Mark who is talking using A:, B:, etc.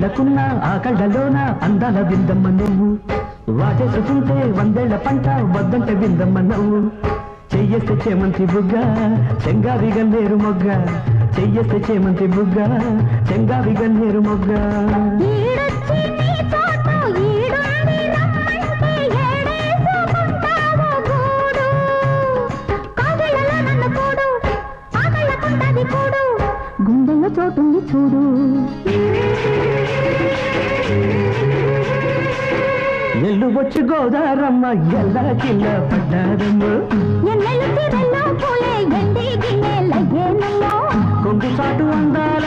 A: కళ్ళకున్న ఆ కళ్ళలోన అందాల విందమ్మ నువ్వు వాటేసుకుంటే వందేళ్ల పంట వద్దంటే విందమ్మ నువ్వు చెయ్యేస్తే చేమంతి బుగ్గ చెంగావి గన్నేరు మొగ్గ చెయ్యేస్తే చేమంతి బుగ్గ చెంగావి గన్నేరు మొగ్గ
B: గుండెల్లో చోటుంది చూడు
A: ఎల్లు వచ్చి గోదారమ్మ ఎల్ల కిల్ల పడ్డారమ్మ కొంగు చాటు అందాల